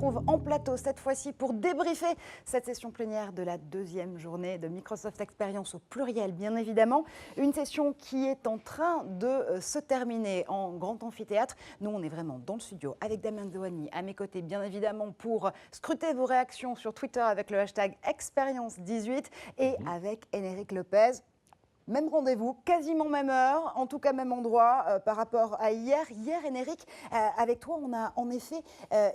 retrouve en plateau cette fois-ci pour débriefer cette session plénière de la deuxième journée de Microsoft Experience au pluriel, bien évidemment. Une session qui est en train de se terminer en grand amphithéâtre. Nous, on est vraiment dans le studio avec Damien Dewanny à mes côtés, bien évidemment, pour scruter vos réactions sur Twitter avec le hashtag Expérience18 et avec Enric Lopez. Même rendez-vous, quasiment même heure, en tout cas même endroit par rapport à hier. Hier, Enric, avec toi, on a en effet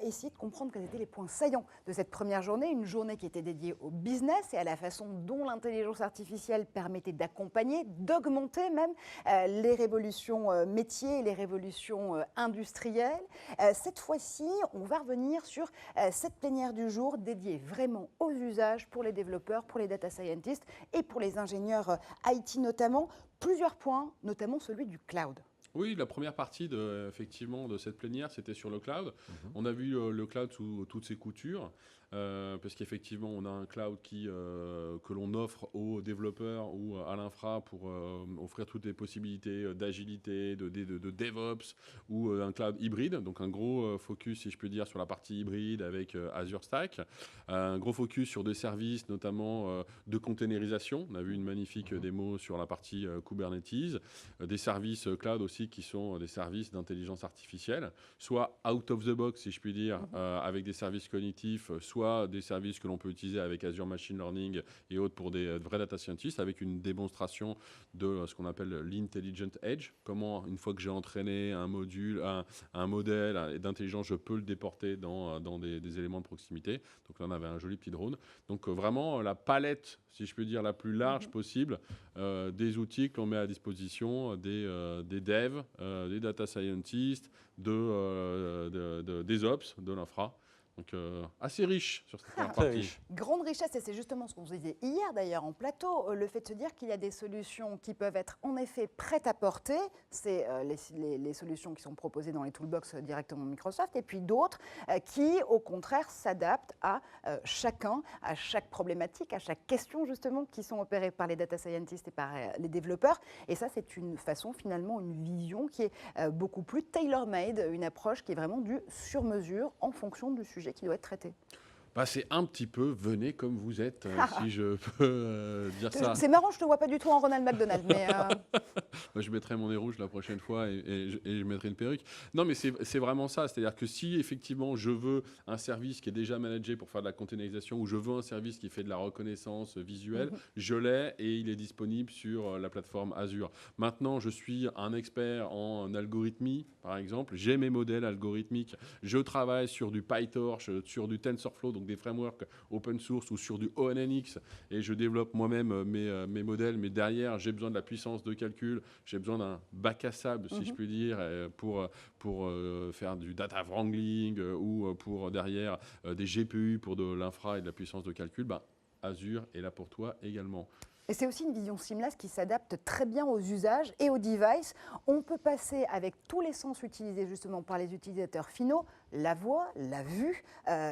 essayé de comprendre quels étaient les points saillants de cette première journée. Une journée qui était dédiée au business et à la façon dont l'intelligence artificielle permettait d'accompagner, d'augmenter même les révolutions métiers, les révolutions industrielles. Cette fois-ci, on va revenir sur cette plénière du jour dédiée vraiment aux usages pour les développeurs, pour les data scientists et pour les ingénieurs IT notamment, plusieurs points, notamment celui du cloud. Oui, la première partie effectivement, de cette plénière, c'était sur le cloud. On a vu le cloud sous toutes ses coutures, parce qu'effectivement, on a un cloud que l'on offre aux développeurs ou à l'infra pour offrir toutes les possibilités d'agilité, de DevOps, ou un cloud hybride. Donc un gros focus, si je peux dire, sur la partie hybride avec Azure Stack. Un gros focus sur des services, notamment de containerisation. On a vu une magnifique démo sur la partie Kubernetes. Des services cloud aussi qui sont des services d'intelligence artificielle, soit out of the box, si je puis dire, avec des services cognitifs, soit des services que l'on peut utiliser avec Azure Machine Learning et autres pour des vrais data scientists, avec une démonstration de ce qu'on appelle l'Intelligent Edge. Comment, une fois que j'ai entraîné un module, un modèle d'intelligence, je peux le déporter dans des éléments de proximité. Donc là, on avait un joli petit drone. Donc vraiment, la palette, si je peux dire, la plus large possible des outils que l'on met à disposition des devs, des data scientists, des ops, de l'infra. Donc assez riche sur cette première partie. Grande richesse, et c'est justement ce qu'on se disait hier d'ailleurs en plateau, le fait de se dire qu'il y a des solutions qui peuvent être en effet prêtes à porter, c'est les solutions qui sont proposées dans les toolbox directement de Microsoft, et puis d'autres qui au contraire s'adaptent à chacun, à chaque problématique, à chaque question justement qui sont opérées par les data scientists et par les développeurs. Et ça, c'est une façon finalement, une vision qui est beaucoup plus tailor-made, une approche qui est vraiment du sur-mesure en fonction du sujet qui doit être traité. Bah, c'est un petit peu venez comme vous êtes, si je peux dire ça. C'est marrant, je ne te vois pas du tout en Ronald McDonald. Mais je mettrai mon nez rouge la prochaine fois et je mettrai une perruque. Non, mais c'est vraiment ça. C'est-à-dire que si effectivement je veux un service qui est déjà managé pour faire de la containerisation ou je veux un service qui fait de la reconnaissance visuelle, je l'ai et il est disponible sur la plateforme Azure. Maintenant, je suis un expert en algorithmie, par exemple. J'ai mes modèles algorithmiques. Je travaille sur du PyTorch, sur du TensorFlow, donc des frameworks open source ou sur du ONNX et je développe moi-même mes modèles, mais derrière j'ai besoin de la puissance de calcul, j'ai besoin d'un bac à sable si je puis dire pour faire du data wrangling ou pour derrière des GPU pour de l'infra et de la puissance de calcul, Azure est là pour toi également. Et c'est aussi une vision seamless qui s'adapte très bien aux usages et aux devices. On peut passer avec tous les sens utilisés justement par les utilisateurs finaux, la voix, la vue,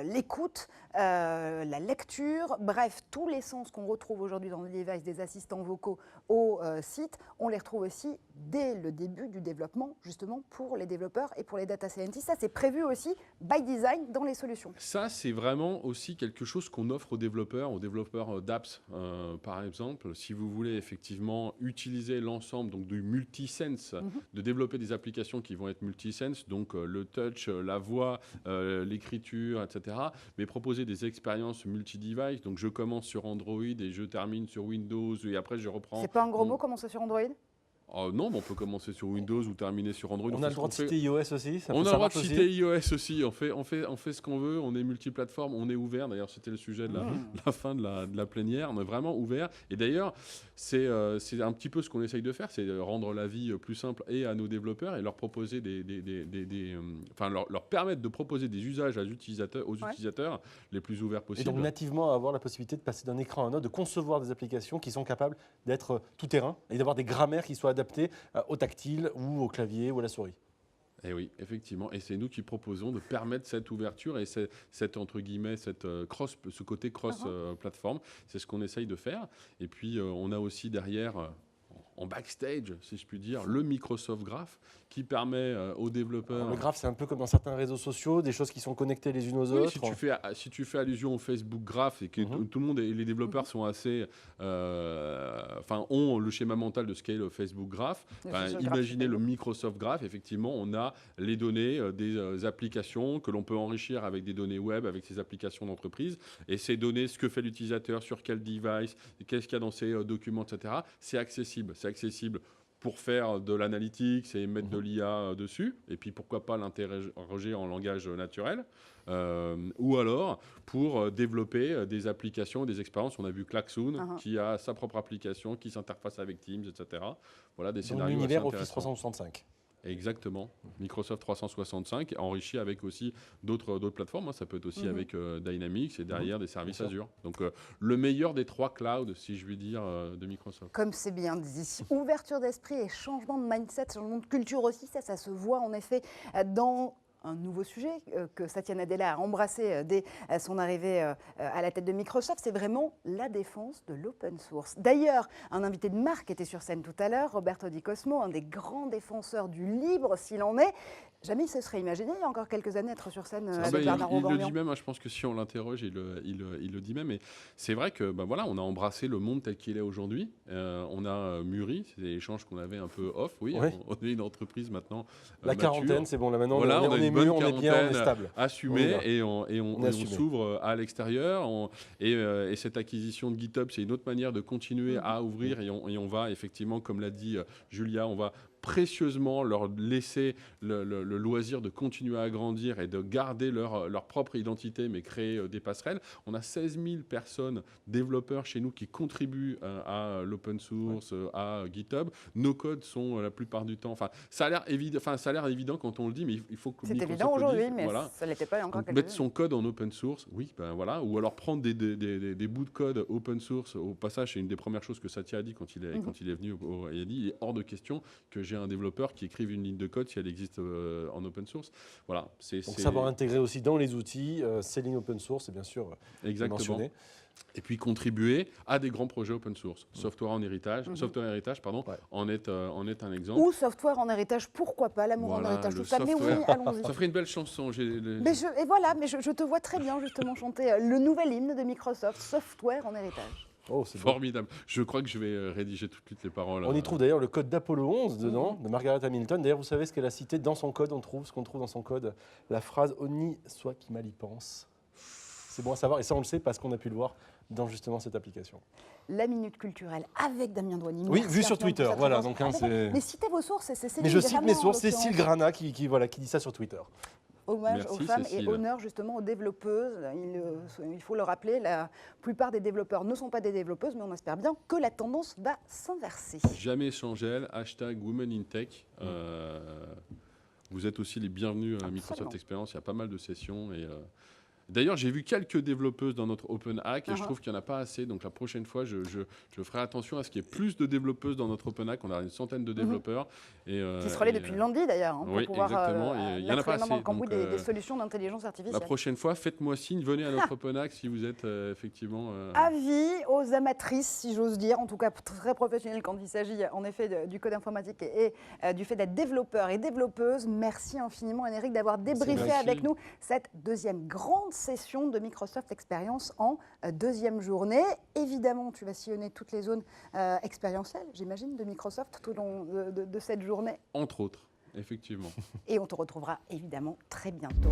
l'écoute, la lecture, bref, tous les sens qu'on retrouve aujourd'hui dans les devices des assistants vocaux au site, on les retrouve aussi dès le début du développement justement pour les développeurs et pour les data scientists. Ça, c'est prévu aussi by design dans les solutions. Ça, c'est vraiment aussi quelque chose qu'on offre aux développeurs d'apps par exemple. Si vous voulez effectivement utiliser l'ensemble donc du multisense, de développer des applications qui vont être multisense, donc le touch, la voix, l'écriture, etc. Mais proposer des expériences multi-device. Donc je commence sur Android et je termine sur Windows et après je reprends. C'est pas un gros mot, commencer sur Android ? Non, mais on peut commencer sur Windows ou terminer sur Android. On a le droit de citer iOS aussi. On a le droit de citer iOS aussi. On fait ce qu'on veut. On est multiplateforme. On est ouvert. D'ailleurs, c'était le sujet de la fin de la plénière. On est vraiment ouvert. Et d'ailleurs, c'est un petit peu ce qu'on essaye de faire, c'est de rendre la vie plus simple et à nos développeurs et leur proposer leur permettre de proposer des usages aux utilisateurs les plus ouverts possibles. Et donc nativement avoir la possibilité de passer d'un écran à un autre, de concevoir des applications qui sont capables d'être tout terrain et d'avoir des grammaires qui soient adaptées au tactile ou au clavier ou à la souris. Et oui, effectivement. Et c'est nous qui proposons de permettre cette ouverture et entre guillemets, ce côté cross-plateforme. C'est ce qu'on essaye de faire. Et puis, on a aussi derrière, en backstage, si je puis dire, le Microsoft Graph qui permet aux développeurs... Alors, le graphe, c'est un peu comme dans certains réseaux sociaux, des choses qui sont connectées les unes aux Oui, autres. si tu fais allusion au Facebook Graph et que tout le monde et les développeurs sont assez, ont le schéma mental de ce qu'est le Facebook Graph. Imaginez le Microsoft Graph. Effectivement, on a les données des applications que l'on peut enrichir avec des données web, avec ces applications d'entreprise. Et ces données, ce que fait l'utilisateur, sur quel device, qu'est-ce qu'il y a dans ces documents, etc. C'est accessible. C'est accessible pour faire de l'analytics et mettre de l'IA dessus, et puis pourquoi pas l'interroger en langage naturel, ou alors pour développer des applications, des expériences. On a vu Klaxoon qui a sa propre application, qui s'interface avec Teams, etc. Voilà des scénarios assez l'univers Office intéressants. 365. Exactement, Microsoft 365, enrichi avec aussi d'autres plateformes. Ça peut être aussi avec Dynamics et derrière des services Azure. Donc le meilleur des 3 clouds, si je puis dire, de Microsoft. Comme c'est bien dit. Ouverture d'esprit et changement de mindset, changement de culture aussi, ça se voit en effet dans un nouveau sujet que Satya Nadella a embrassé dès son arrivée à la tête de Microsoft, c'est vraiment la défense de l'open source. D'ailleurs, un invité de marque était sur scène tout à l'heure, Roberto Di Cosmo, un des grands défenseurs du libre s'il en est. Jamais se serait imaginé, il y a encore quelques années, être sur scène avec Bernard Il le Aubagnan. dit même, je pense que si on l'interroge, il le dit même. Et c'est vrai que on a embrassé le monde tel qu'il est aujourd'hui. On a mûri, c'est des échanges qu'on avait un peu off. Oui, on est une entreprise maintenant La mature. quarantaine, c'est bon, là maintenant Voilà, on est mûr, on est bien, on est stable. Assumé et on s'ouvre à l'extérieur. Et cette acquisition de GitHub, c'est une autre manière de continuer à ouvrir. Et on va effectivement, comme l'a dit Julia, on va précieusement leur laisser le loisir de continuer à grandir et de garder leur propre identité, mais créer des passerelles. On a 16 000 personnes, développeurs chez nous, qui contribuent à l'open source, à GitHub. Nos codes sont la plupart du temps... ça a l'air évident quand on le dit, mais il faut que... C'est évident aujourd'hui, mais ça ne l'était pas encore. Mettre son code en open source, oui, ou alors prendre des bouts de code open source. Au passage, c'est une des premières choses que Satya a dit quand il est venu. Il a dit, il est hors de question que j'ai un développeur qui écrive une ligne de code si elle existe en open source. Voilà, donc savoir intégrer aussi dans les outils ces lignes open source, c'est bien sûr mentionné. Et puis contribuer à des grands projets open source. Software en héritage, en est un exemple. Ou software en héritage, pourquoi pas, l'amour en héritage, tout ça. Mais oui, allons-y. Ça ferait une belle chanson. Mais je te vois très bien justement chanter le nouvel hymne de Microsoft, Software en héritage. Oh, c'est formidable. Je crois que je vais rédiger tout de suite les paroles. On y trouve d'ailleurs le code d'Apollo 11 dedans, de Margaret Hamilton. D'ailleurs, vous savez ce qu'elle a cité dans son code, ce qu'on trouve dans son code, la phrase « Honni soit qui mal y pense ». C'est bon à savoir, et ça on le sait parce qu'on a pu le voir dans justement cette application. La minute culturelle avec Damien Douanier. Oui, vu sur Twitter, voilà. Donc, mais citez vos sources, c'est mais je cite mes sources, c'est Cécile Grana qui dit ça sur Twitter. Hommage aux femmes et honneur justement aux développeuses. Il faut le rappeler, la plupart des développeurs ne sont pas des développeuses, mais on espère bien que la tendance va s'inverser. Jamais sans gel, #WomenInTech. Vous êtes aussi les bienvenus à Microsoft Experience, il y a pas mal de sessions. D'ailleurs, j'ai vu quelques développeuses dans notre Open Hack et je trouve qu'il n'y en a pas assez. Donc la prochaine fois, je ferai attention à ce qu'il y ait plus de développeuses dans notre Open Hack. On a une centaine de développeurs. Qui se relaient depuis lundi d'ailleurs, pour pouvoir exactement. Il y en a pas assez. Dans le cambouis des solutions d'intelligence artificielle. La prochaine fois, faites-moi signe, venez à notre Open Hack si vous êtes effectivement... Avis aux amatrices, si j'ose dire, en tout cas très professionnelles quand il s'agit en effet du code informatique et du fait d'être développeur et développeuse. Merci infiniment, Enric, d'avoir débriefé avec nous cette deuxième grande session de Microsoft Experience en deuxième journée. Évidemment, tu vas sillonner toutes les zones expérientielles, j'imagine, de Microsoft tout au long de cette journée. Entre autres, effectivement. Et on te retrouvera évidemment très bientôt.